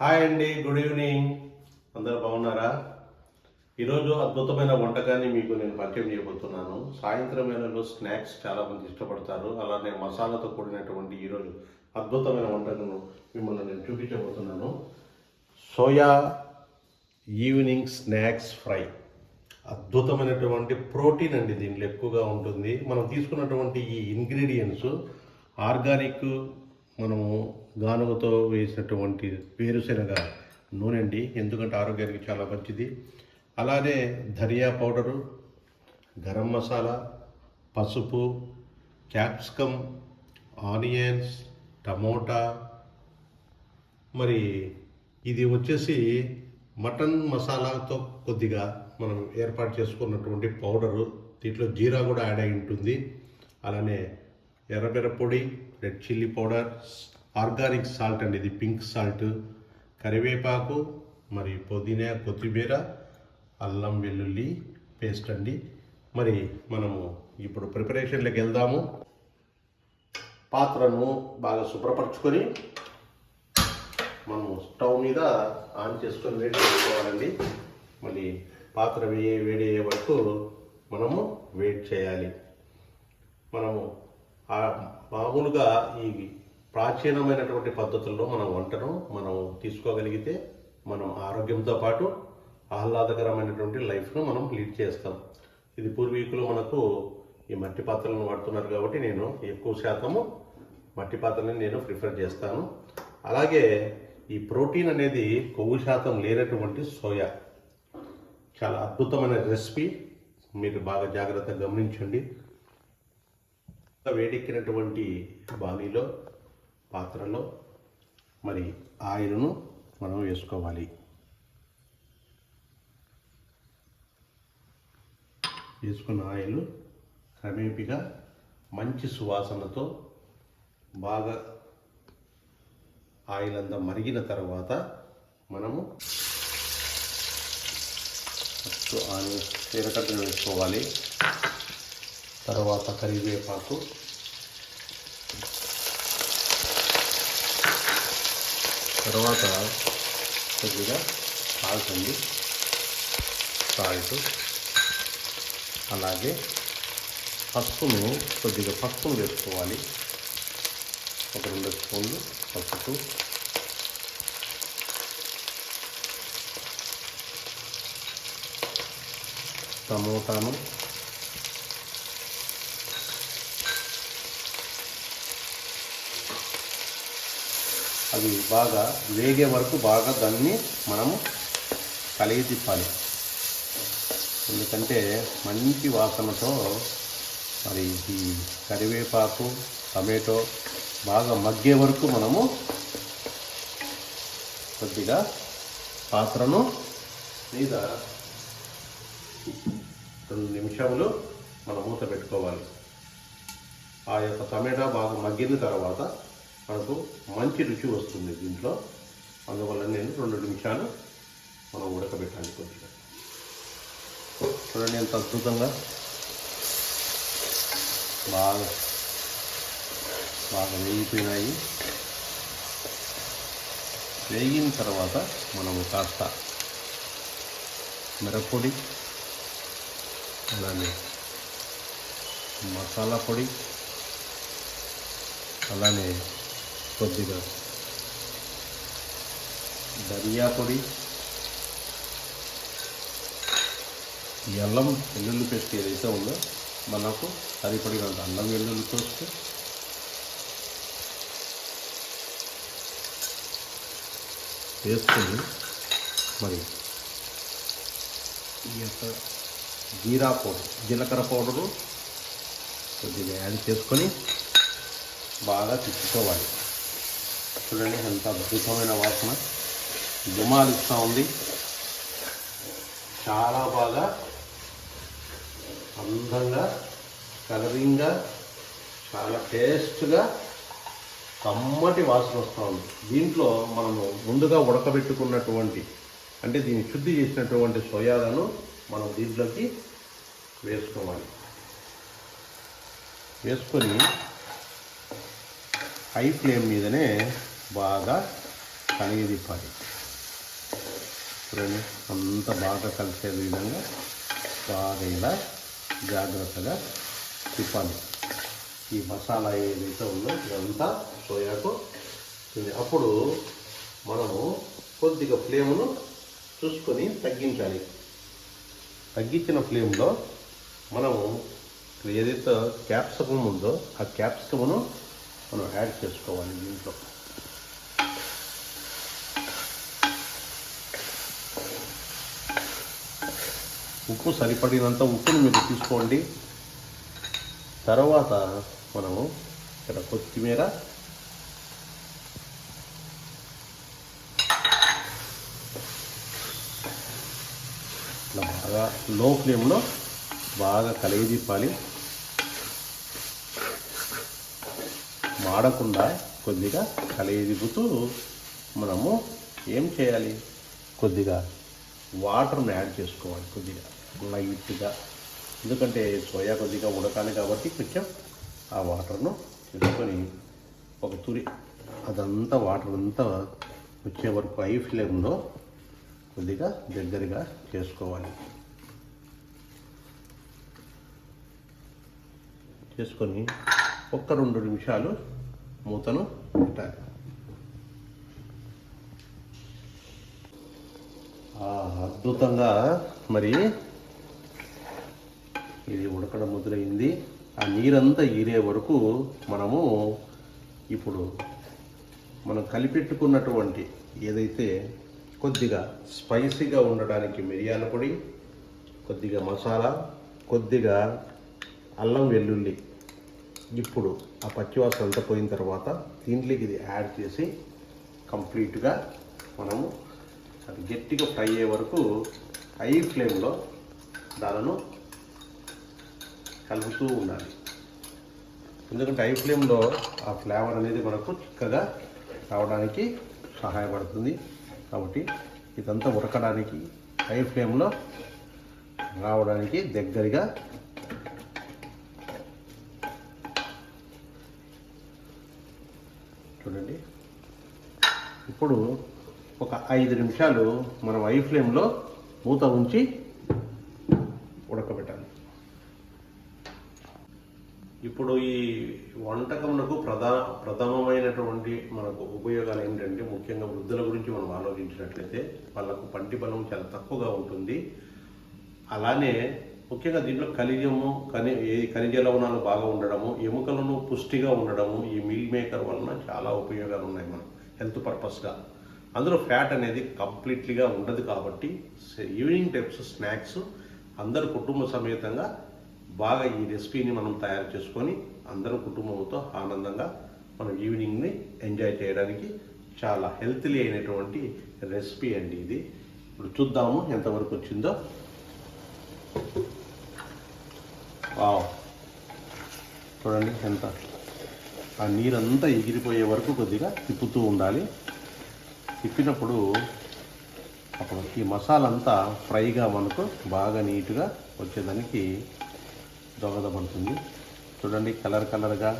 Hi అండి, good evening. అందరు బాగున్నారా? ఈరోజు అద్భుతమైన వంటకాన్ని మీకు నేను పరిచయం చేయబోతున్నాను. సాయంత్రం వేళలో స్నాక్స్ చాలామంది ఇష్టపడతారు. అలానే మసాలాతో కూడినటువంటి ఈరోజు అద్భుతమైన వంటను మిమ్మల్ని నేను చూపించబోతున్నాను. Soya evening snacks fry. అద్భుతమైనటువంటి ప్రోటీన్ అండి దీంట్లో ఎక్కువగా ఉంటుంది. మనం తీసుకున్నటువంటి ఈ ఇంగ్రీడియంట్స్ ఆర్గానిక్, మనము గానుగతో వేసినటువంటి వేరుశెనగ నూనె అండి, ఎందుకంటే ఆరోగ్యానికి చాలా మంచిది. అలానే ధనియా పౌడరు, గరం మసాలా, పసుపు, క్యాప్సికమ్, ఆనియన్స్, టమోటా, మరి ఇది వచ్చేసి మటన్ మసాలాతో కొద్దిగా మనం ఏర్పాటు చేసుకున్నటువంటి పౌడరు. దీంట్లో జీరా కూడా యాడ్ అయి ఉంటుంది. అలానే ఎర్రబెర్ర పొడి, red chilli powder, organic salt అండి, ఇది పింక్ సాల్ట్, కరివేపాకు, మరి పుదీనా, కొత్తిమీర, అల్లం వెల్లుల్లి పేస్ట్ అండి. మరి మనము ఇప్పుడు ప్రిపరేషన్లోకి వెళ్దాము. పాత్రను బాగా శుభ్రపరచుకొని మనము స్టవ్ మీద ఆన్ చేసుకొని వేడి చేసుకోవాలండి. మళ్ళీ పాత్ర వేడి అయ్యే వరకు మనము వెయిట్ చేయాలి. మనము మామూలుగా ఈ ప్రాచీనమైనటువంటి పద్ధతుల్లో మనం వంటను మనం తీసుకోగలిగితే మనం ఆరోగ్యంతో పాటు ఆహ్లాదకరమైనటువంటి లైఫ్ను మనం లీడ్ చేస్తాం. ఇది పూర్వీకులు మనకు ఈ మట్టి పాత్రలను వాడుతున్నారు కాబట్టి నేను ఎక్కువ శాతము మట్టి పాత్రని నేను ప్రిఫర్ చేస్తాను. అలాగే ఈ ప్రోటీన్ అనేది కొవ్వు శాతం లేనటువంటి సోయా చాలా అద్భుతమైన రెసిపీ. మీరు బాగా జాగ్రత్తగా గమనించండి. వేడెక్కినటువంటి బాణీలో, పాత్రలో మరి ఆయిల్ను మనం వేసుకోవాలి. వేసుకున్న ఆయిల్ క్రమేపీగా మంచి సువాసనతో బాగా ఆయిల్ అంతా మరిగిన తర్వాత మనము ఫస్ట్ ఆనియన్ జీలకర్ర వేసుకోవాలి. తర్వాత కరివేపాకు, తర్వాత కొద్దిగా కాల్చండి సాల్ట్, అలాగే పసుపును కొద్దిగా పసుపును వేసుకోవాలి. ఒక 2 స్పూన్లు పసుపు, టమోటాను, అవి బాగా వేగే వరకు బాగా దాన్ని మనము కలిగి తిప్పాలి. ఎందుకంటే మంచి వాసనతో మరి ఈ కరివేపాకు, టమాటో బాగా మగ్గే వరకు మనము కొద్దిగా పాత్రను మీద 2 నిమిషములు మనం మూత పెట్టుకోవాలి. ఆ యొక్క టమాటా బాగా మగ్గిన తర్వాత మనకు మంచి రుచి వస్తుంది దీంట్లో. అందువల్ల నేను 2 నిమిషాలు మనం ఉడకబెట్టాలి. కొద్దిగా చూడండి ఎంత అద్భుతంగా బాగా వేగిపోయినాయి. వేగిన తర్వాత మనము కాస్త మిరప్పొడి, అలానే మసాలా పొడి, అలానే కొద్దిగా ధనియా పొడి, ఈ అల్లం వెల్లుల్లి పేస్ట్ ఏదైతే ఉందో మనకు సరిపడినంత అల్లం వెల్లుల్లి పేస్ట్, వేసుకొని మరి ఈ యొక్క జీలకర్ర పౌడరు కొద్దిగా యాడ్ చేసుకొని బాగా తిప్పుకోవాలి. చూడండి ఎంత అద్భుతమైన వాసన గుమాలిస్తూ ఉంది. చాలా బాగా అందంగా, కలరింగ్గా, చాలా టేస్ట్గా కమ్మటి వాసన వస్తూ ఉంది. దీంట్లో మనము ముందుగా ఉడకబెట్టుకున్నటువంటి, అంటే దీన్ని శుద్ధి చేసినటువంటి సోయాలను మనం దీంట్లోకి వేసుకోవాలి. వేసుకొని హై ఫ్లేమ్ మీదనే బాగా కడిగి తిప్పాలి. చూడండి అంత బాగా కలిసే విధంగా బాగా ఇలా జాగ్రత్తగా తిప్పాలి. ఈ మసాలా ఏదైతే ఉందో ఇదంతా సోయాకు అప్పుడు మనము కొద్దిగా ఫ్లేమ్ను చూసుకొని తగ్గించాలి. తగ్గించిన ఫ్లేమ్లో మనము ఏదైతే క్యాప్సికమ్ ఉందో ఆ క్యాప్సికమ్ను మనం యాడ్ చేసుకోవాలి. దీంట్లో ఉప్పు సరిపడినంత ఉప్పును మీరు తీసుకోండి. తర్వాత మనము ఇక్కడ కొత్తిమీర, ఇట్లా బాగా లో ఫ్లేమ్లో బాగా కలగజీపాలి. మాడకుండా కొద్దిగా కలగజీపుతూ మనము ఏం చేయాలి, కొద్దిగా వాటర్ని యాడ్ చేసుకోవాలి. కొద్దిగా లైట్గా, ఎందుకంటే సోయా కొద్దిగా ఉడకాలి కాబట్టి కొంచెం ఆ వాటర్ను తీసుకొని ఒక తురి అదంతా వాటర్ అంతా వచ్చే వరకు హై ఫ్లేమ్లో కొద్దిగా దగ్గరగా చేసుకోవాలి. చేసుకొని 1-2 నిమిషాలు మూతను పెట్టాలి. అద్భుతంగా మరి ఇది ఉడకడం మొదలైంది. ఆ నీరంతా ఈరే వరకు మనము ఇప్పుడు మనం కలిపెట్టుకున్నటువంటి ఏదైతే కొద్దిగా స్పైసీగా ఉండడానికి మిరియాల పొడి, కొద్దిగా మసాలా, కొద్దిగా అల్లం వెల్లుల్లి, ఇప్పుడు ఆ పచ్చివాసన అంతా పోయిన తర్వాత దీంట్లోకి ఇది యాడ్ చేసి కంప్లీట్గా మనము అది గట్టిగా ఫ్రై అయ్యే వరకు హై ఫ్లేమ్లో దానిను కలుపుతూ ఉండాలి. ఎందుకంటే హై ఫ్లేమ్లో ఆ ఫ్లేవర్ అనేది మనకు చిక్కగా రావడానికి సహాయపడుతుంది. కాబట్టి ఇదంతా ఉడకడానికి హై ఫ్లేమ్లో రావడానికి దగ్గరగా చూడండి. ఇప్పుడు ఒక 5 నిమిషాలు మనం హై ఫ్లేమ్లో మూత ఉంచి ఉడకబెట్టాలి. ఇప్పుడు ఈ వంటకమునకు ప్రథమమైనటువంటి మనకు ఉపయోగాలు ఏంటంటే, ముఖ్యంగా వృద్ధుల గురించి మనం ఆలోచించినట్లయితే వాళ్ళకు పంటి బలం చాలా తక్కువగా ఉంటుంది. అలానే ముఖ్యంగా దీంట్లో ఖనిజ లవణాలు బాగా ఉండడము, ఎముకలను పుష్టిగా ఉండడము, ఈ మీల్ మేకర్ వలన చాలా ఉపయోగాలు ఉన్నాయి మనం హెల్త్ పర్పస్గా. అందులో ఫ్యాట్ అనేది కంప్లీట్లీగా ఉండదు. కాబట్టి ఈవినింగ్ టైప్స్ స్నాక్స్ అందరు కుటుంబ సమేతంగా బాగా ఈ రెసిపీని మనం తయారు చేసుకొని అందరూ కుటుంబంతో ఆనందంగా మనం ఈవినింగ్ని ఎంజాయ్ చేయడానికి చాలా హెల్తీ అయినటువంటి రెసిపీ అండి ఇది. ఇప్పుడు చూద్దాము ఎంతవరకు వచ్చిందో. చూడండి ఎంత ఆ నీరంతా ఎగిరిపోయే వరకు కొద్దిగా తిప్పుతూ ఉండాలి. తిప్పినప్పుడు అప్పుడు ఈ మసాలా అంతా ఫ్రైగా మనకు బాగా నీట్గా వచ్చేదానికి దోహదపడుతుంది. చూడండి కలర్గా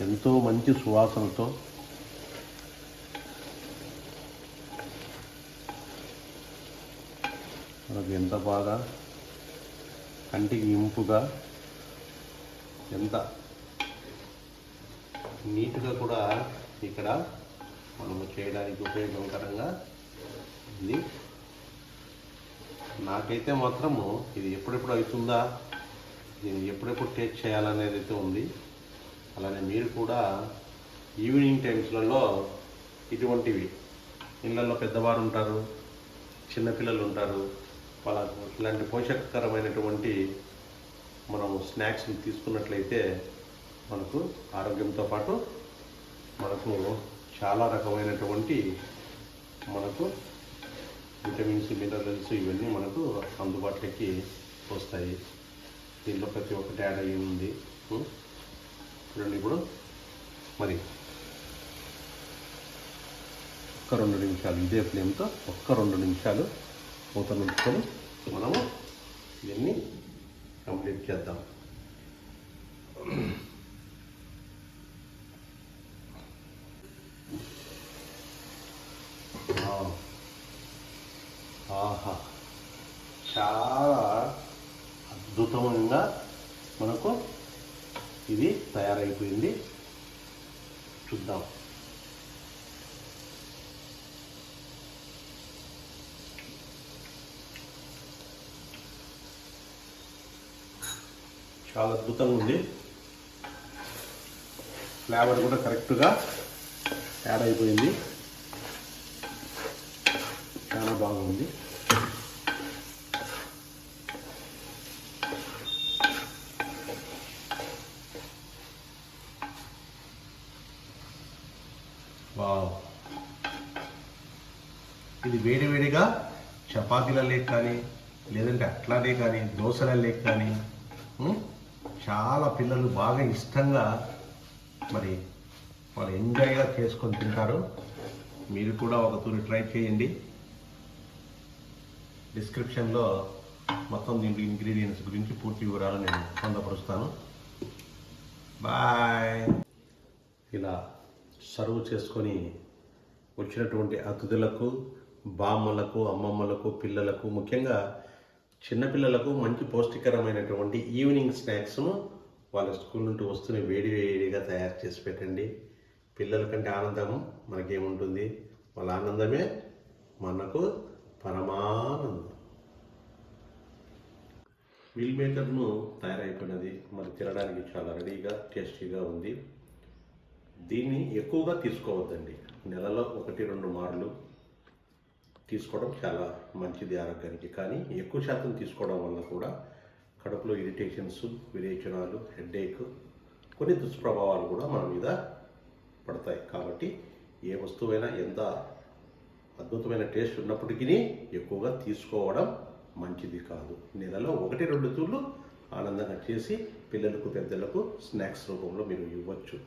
ఎంతో మంచి సువాసనతో మనకు ఎంత బాగా కంటికి ఇంపుగా ఎంత నీట్గా కూడా ఇక్కడ మనము చేయడానికి ఉపయోగకరంగా ఉంది. నాకైతే మాత్రము ఇది ఎప్పుడెప్పుడు అవుతుందా, దీన్ని ఎప్పుడెప్పుడు టేస్ట్ చేయాలనేది అయితే ఉంది. అలానే మీరు కూడా ఈవినింగ్ టైమ్స్లలో ఇటువంటివి, ఇళ్ళల్లో పెద్దవారు ఉంటారు, చిన్నపిల్లలు ఉంటారు, వాళ్ళ ఇలాంటి పోషకకరమైనటువంటి మనము స్నాక్స్ని తీసుకున్నట్లయితే మనకు ఆరోగ్యంతో పాటు మనకు చాలా రకమైనటువంటి మనకు విటమిన్స్, మినరల్స్ ఇవన్నీ మనకు అందుబాటులోకి వస్తాయి. దీంట్లో ప్రతి ఒక్కటి యాడ్ అయ్యి ఉంది. చూడండి ఇప్పుడు మరి 1-2 నిమిషాలు ఇదే ఫ్లేమ్తో 1-2 నిమిషాలు మూత నుంచుకొని మనము ఇవన్నీ కంప్లీట్ చేద్దాం. అద్భుతంగా మనకు ఇది తయారైపోయింది. చూద్దాం. చాలా అద్భుతంగా ఉంది. ఫ్లేవర్ కూడా కరెక్ట్గా యాడ్ అయిపోయింది. చాలా బాగుంది. వావ్, ఇది వేడివేడిగా చపాతీల కానీ లేదంటే అట్లానే కానీ దోశల కానీ చాలా పిల్లలు బాగా ఇష్టంగా మరి వాళ్ళు ఎంజాయ్గా చేసుకొని తింటారు. మీరు కూడా ఒక తూరి ట్రై చేయండి. డిస్క్రిప్షన్లో మొత్తం దీంట్లో ఇంగ్రీడియంట్స్ గురించి పూర్తి వివరాలు నేను పొందపరుస్తాను. బాయ్. ఇలా సర్వ్ చేసుకొని వచ్చినటువంటి అతిథులకు, బామ్మలకు, అమ్మమ్మలకు, పిల్లలకు, ముఖ్యంగా చిన్నపిల్లలకు మంచి పౌష్టికరమైనటువంటి ఈవినింగ్ స్నాక్స్ను వాళ్ళ స్కూల్ నుండి వస్తూనే వేడిగా తయారు చేసి పెట్టండి. పిల్లల కంటే ఆనందం మనకేముంటుంది? వాళ్ళ ఆనందమే మనకు పరమానందం. మీల్ మేకర్ను తయారైపోయినది, మరి తినడానికి చాలా రెడీగా టేస్టీగా ఉంది. దీన్ని ఎక్కువగా తీసుకోవద్దండి. నెలలో 1-2 మార్లు తీసుకోవడం చాలా మంచిది ఆరోగ్యానికి. కానీ ఎక్కువ శాతం తీసుకోవడం వల్ల కూడా కడుపులో ఇరిటేషన్స్, విరేచనాలు, హెడేక్, కొన్ని దుష్ప్రభావాలు కూడా మన మీద పడతాయి. కాబట్టి ఏ వస్తువైనా ఎంత అద్భుతమైన టేస్ట్ ఉన్నప్పటికీ ఎక్కువగా తీసుకోవడం మంచిది కాదు. నెలలో 1-2 తూర్లు ఆనందంగా చేసి పిల్లలకు, పెద్దలకు స్నాక్స్ రూపంలో మీరు ఇవ్వచ్చు.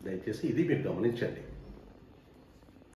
దయచేసి ఇది మీరు గమనించండి.